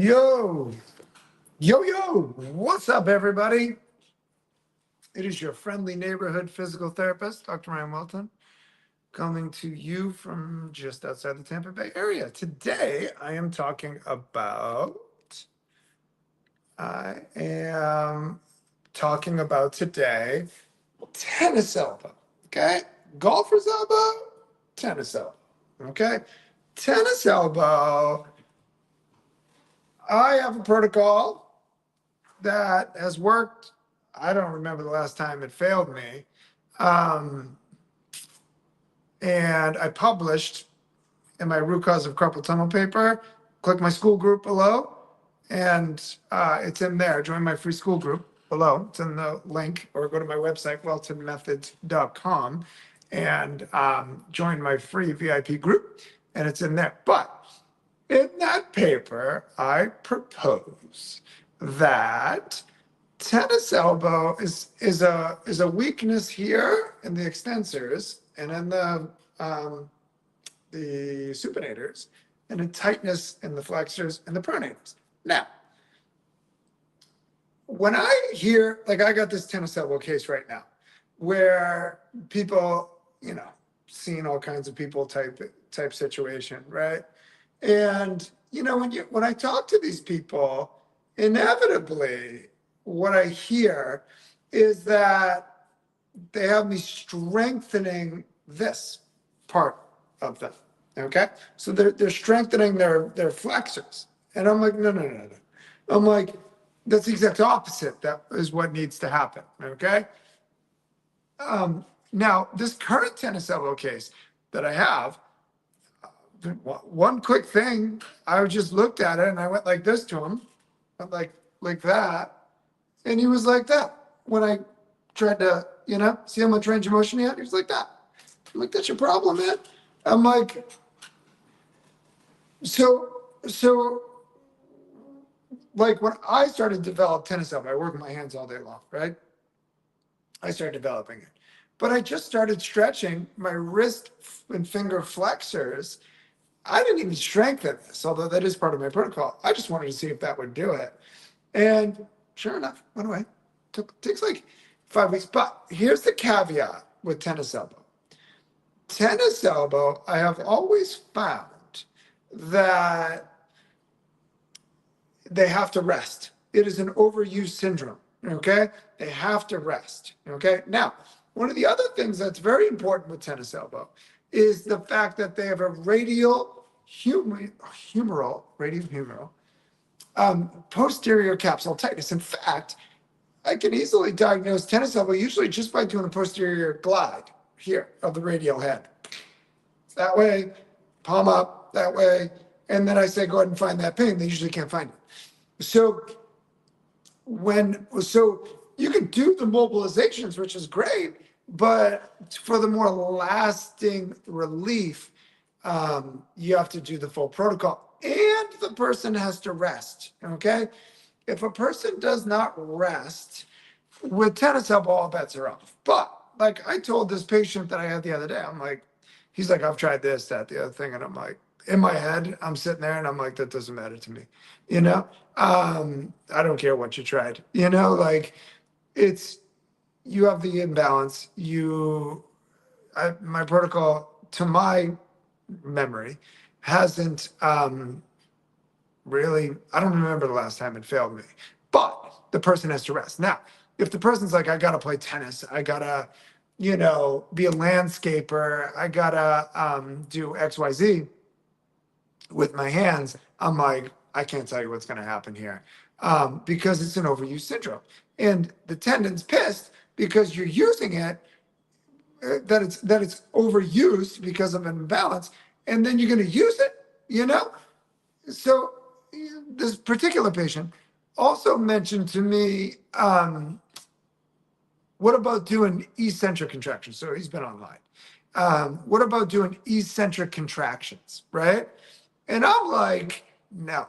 Yo, yo, what's up, everybody? It is your friendly neighborhood physical therapist, Dr. Ryan Welton, coming to you from just outside the Tampa Bay area. Today, I am talking about today tennis elbow, okay? Golfer's elbow, tennis elbow, okay? Tennis elbow, I have a protocol that has worked. I don't remember the last time it failed me. Um, and I published in my root cause of carpal tunnel paper. Click my school group below, and it's in there. Join my free school group below. It's in the link, or go to my website, weltonmethods.com, and join my free VIP group, and it's in there. But in that paper, I propose that tennis elbow is a weakness here in the extensors and in the supinators, and a tightness in the flexors and the pronators. Now, when I hear, like, I got this tennis elbow case right now, where people, seeing all kinds of people type situation, right? And when I talk to these people, inevitably, what I hear is that they have me strengthening this part of them. Okay, so they're strengthening their flexors, and I'm like, no. I'm like, that's the exact opposite. That is what needs to happen. Okay. Now, this current tennis elbow case that I have, one quick thing, I just looked at it and I went like this to him, went like that, and he was like that. When I tried to, see how much range of motion he had, he was like that. I'm like, that's your problem, man. I'm like, so like when I started to develop tennis elbow, I work with my hands all day long, right? I started developing it. But I just started stretching my wrist and finger flexors. I didn't even strengthen this, although that is part of my protocol. I just wanted to see if that would do it. And sure enough, went away. Takes like 5 weeks. But here's the caveat with tennis elbow. Tennis elbow, I have always found that they have to rest. It is an overuse syndrome. Okay. They have to rest. Okay. Now, one of the other things that's very important with tennis elbow is the fact that they have a radial humeral posterior capsule tightness. In fact, I can easily diagnose tennis elbow usually just by doing a posterior glide here of the radial head. That way, palm up, that way. And then I say, go ahead and find that pain. They usually can't find it. So you can do the mobilizations, which is great, but for the more lasting relief, you have to do the full protocol, and the person has to rest. Okay, if a person does not rest with tennis elbow, all bets are off. But like I told this patient that I had the other day, I'm like, he's like, I've tried this, that, the other thing, and I'm like, in my head, I'm sitting there and I'm like, that doesn't matter to me. I don't care what you tried, like you have the imbalance. My protocol, to my memory, hasn't really, I don't remember the last time it failed me, but the person has to rest. Now, if the person's like, I got to play tennis, I got to, be a landscaper, I got to do XYZ with my hands, I'm like, I can't tell you what's going to happen here because it's an overuse syndrome. And the tendon's pissed because you're using it, that it's overused because of an imbalance, and then you're going to use it, So this particular patient also mentioned to me, what about doing eccentric contractions? So he's been online. What about doing eccentric contractions, right? And I'm like, no.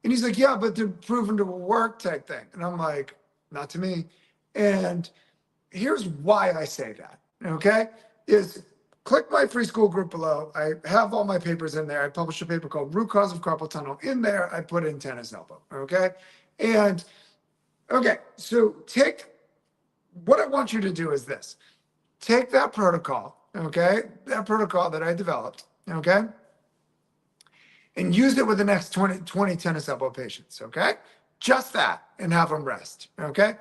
And he's like, yeah, but they're proven to work type thing. And I'm like, not to me. And here's why I say that, okay? Is click my free school group below. I have all my papers in there. I published a paper called Root Cause of Carpal Tunnel. In there, I put in tennis elbow, okay? And, okay, so what I want you to do is this. Take that protocol, okay? That protocol that I developed, okay? And use it with the next 20 tennis elbow patients, okay? Just that, and have them rest, okay?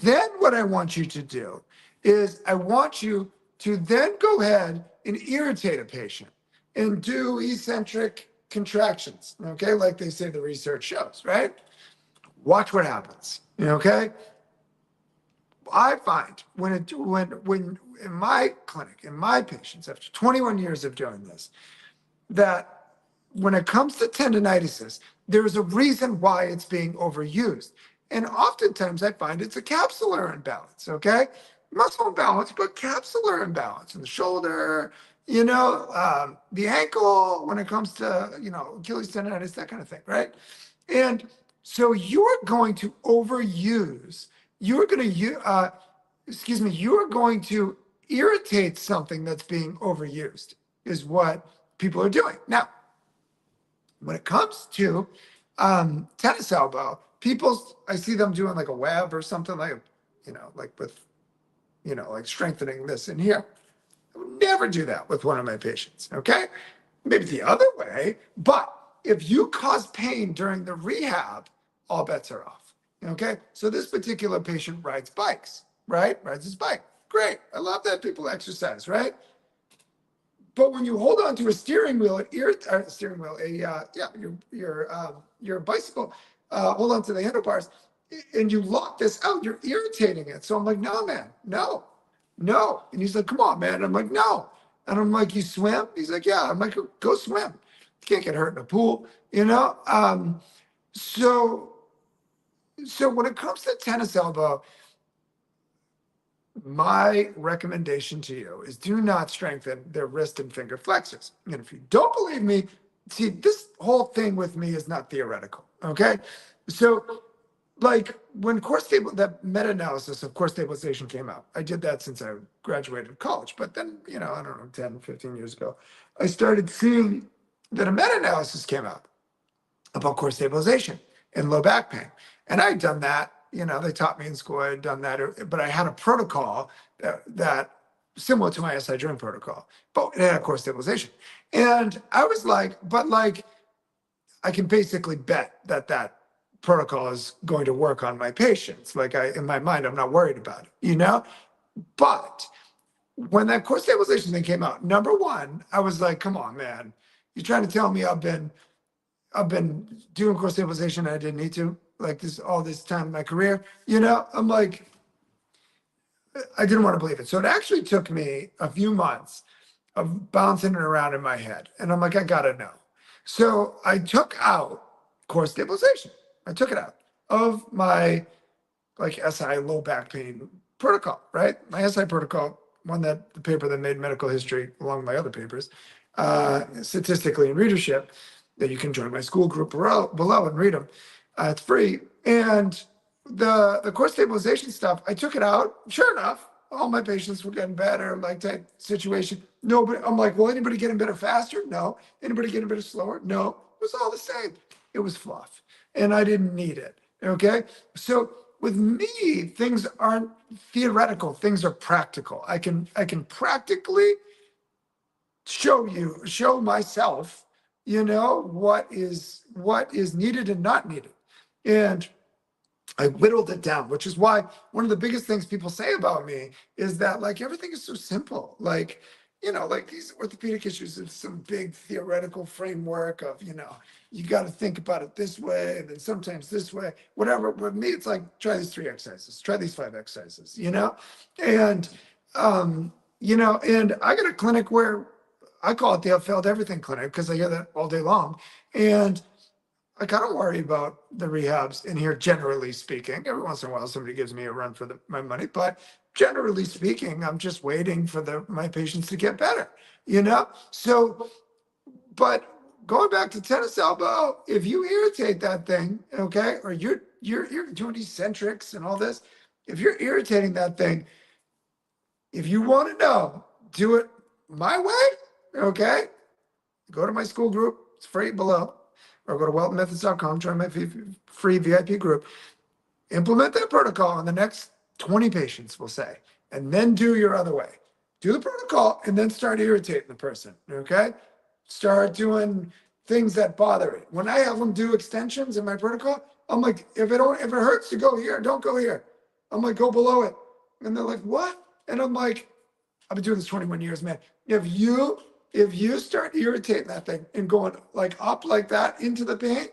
Then what I want you to do is I want you to then go ahead and irritate a patient and do eccentric contractions, okay? Like they say the research shows, right? Watch what happens, okay? I find when in my clinic, in my patients, after 21 years of doing this, that when it comes to tendonitis, there's a reason why it's being overused. And oftentimes I find it's a capsular imbalance, okay? Muscle imbalance, but capsular imbalance in the shoulder, the ankle when it comes to, Achilles tendonitis, that kind of thing, right? And so you're going to overuse, you're going to irritate something that's being overused, is what people are doing. Now, when it comes to tennis elbow, I see them doing like a web or something like with, like strengthening this in here. I would never do that with one of my patients, okay? Maybe the other way, but if you cause pain during the rehab, all bets are off, okay? So this particular patient rides bikes, right? Rides his bike. Great. I love that people exercise, right? But when you hold on to a steering wheel, your bicycle, hold on to the handlebars, and you lock this out, you're irritating it. So I'm like, no, man, no. And he's like, come on, man. I'm like, no. And I'm like, you swim? He's like, yeah. I'm like, go swim. You can't get hurt in a pool, So when it comes to tennis elbow, my recommendation to you is do not strengthen their wrist and finger flexors. And if you don't believe me, see, this whole thing with me is not theoretical, okay? So like when that meta-analysis of core stabilization came out, I did that since I graduated college, but then, I don't know, 10, 15 years ago, I started seeing that a meta-analysis came out about core stabilization and low back pain. And I'd done that, they taught me in school, I had done that, but I had a protocol that similar to my SI joint protocol, but it had core stabilization. And I was like, I can basically bet that protocol is going to work on my patients. Like in my mind, I'm not worried about it, But when that core stabilization thing came out, number one, I was like, come on, man, you're trying to tell me I've been doing core stabilization. I didn't need to, like all this time in my career, I'm like, I didn't want to believe it. So it actually took me a few months of bouncing it around in my head. And I'm like, I got to know. So I took out core stabilization. I took it out of my SI low back pain protocol, right? My SI protocol, the paper that made medical history along with my other papers, statistically in readership, that you can join my school group below and read them. It's free. And the core stabilization stuff, I took it out. Sure enough, all my patients were getting better, like that situation. Nobody, I'm like, well, anybody getting better faster? No. Anybody getting better slower? No. It was all the same. It was fluff. And I didn't need it. Okay. So with me, things aren't theoretical, things are practical. I can practically show myself, what is needed and not needed. And I whittled it down, which is why one of the biggest things people say about me is that like everything is so simple. Like, like these orthopedic issues is some big theoretical framework of, you got to think about it this way and then sometimes this way, whatever. With me, it's like, try these 3 exercises, try these 5 exercises, and, and I got a clinic where I call it the failed everything clinic because I hear that all day long. And I kind of worry about the rehabs in here, generally speaking. Every once in a while, somebody gives me a run for my money, but generally speaking, I'm just waiting for my patients to get better, So, but going back to tennis elbow, if you irritate that thing, okay, or you're doing eccentrics and all this, if you're irritating that thing, if you want to know, do it my way, okay, go to my school group. It's free below. Or go to weltonmethods.com, join my free VIP group. Implement that protocol on the next 20 patients, we'll say, and then do your other way. Do the protocol and then start irritating the person, okay? Start doing things that bother it. When I have them do extensions in my protocol, I'm like, if it hurts to go here, don't go here. I'm like, go below it. And they're like, what? And I'm like, I've been doing this 21 years, man. If you start irritating that thing and going like up like that into the pain,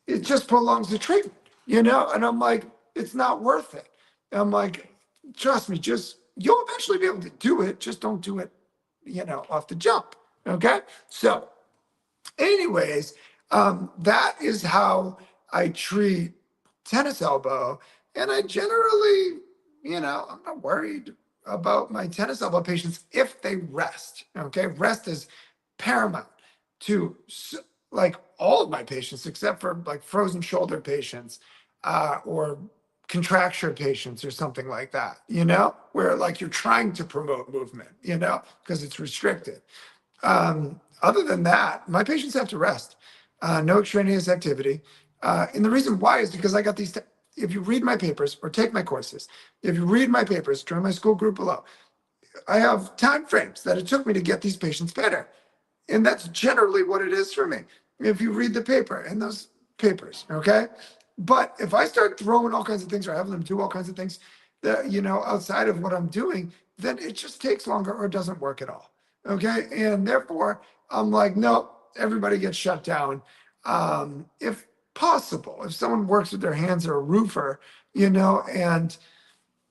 it just prolongs the treatment, And I'm like, it's not worth it. I'm like, trust me, you'll eventually be able to do it. Just don't do it, off the jump. Okay. So, anyways, that is how I treat tennis elbow. And I generally, I'm not worried about my tennis elbow patients if they rest. Okay. Rest is paramount to like all of my patients, except for like frozen shoulder patients or contracture patients or something like that, where like you're trying to promote movement, because it's restricted. Other than that, my patients have to rest, no extraneous activity. And the reason why is because I got these. If you read my papers or take my courses, if you read my papers, join my school group below, I have time frames that it took me to get these patients better. And that's generally what it is for me. If you read the paper and those papers, okay? But if I start throwing all kinds of things or having them do all kinds of things that, outside of what I'm doing, then it just takes longer or doesn't work at all. Okay. And therefore, I'm like, no, everybody gets shut down. If possible, if someone works with their hands or a roofer, and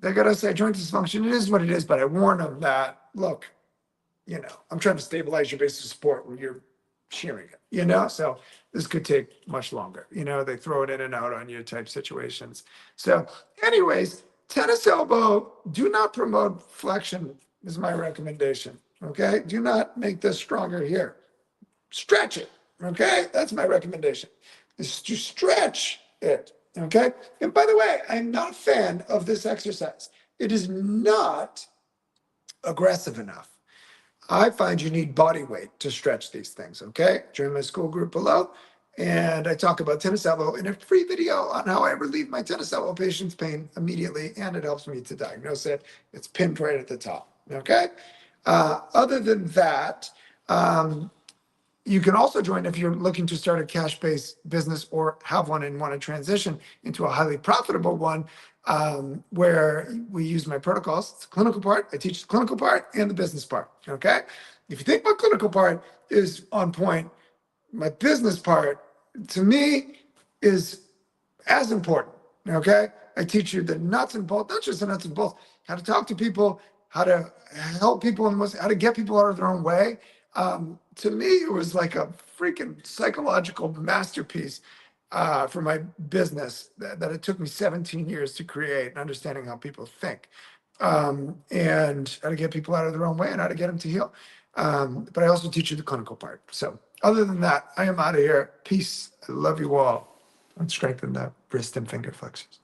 they got to say joint dysfunction, it is what it is. But I warn them that, look, I'm trying to stabilize your base of support when you're shearing it, so this could take much longer. They throw it in and out on you type situations. So anyways, tennis elbow, do not promote flexion is my recommendation. Okay. Do not make this stronger here. Stretch it. Okay. That's my recommendation, is to stretch it. Okay. And by the way, I'm not a fan of this exercise. It is not aggressive enough. I find you need body weight to stretch these things, okay? Join my school group below, and I talk about tennis elbow in a free video on how I relieve my tennis elbow patient's pain immediately, and it helps me to diagnose it. It's pinned right at the top, okay? Other than that, you can also join if you're looking to start a cash-based business or have one and want to transition into a highly profitable one, where we use my protocols. It's the clinical part. I teach the clinical part and the business part. Okay. If you think my clinical part is on point, my business part to me is as important. Okay. I teach you the nuts and bolts, not just the nuts and bolts, how to talk to people, how to help people, and how to get people out of their own way. To me, it was like a freaking psychological masterpiece for my business that it took me 17 years to create, and understanding how people think, and how to get people out of their own way and how to get them to heal. But I also teach you the clinical part. So other than that, I am out of here. Peace. I love you all. And strengthen the wrist and finger flexors.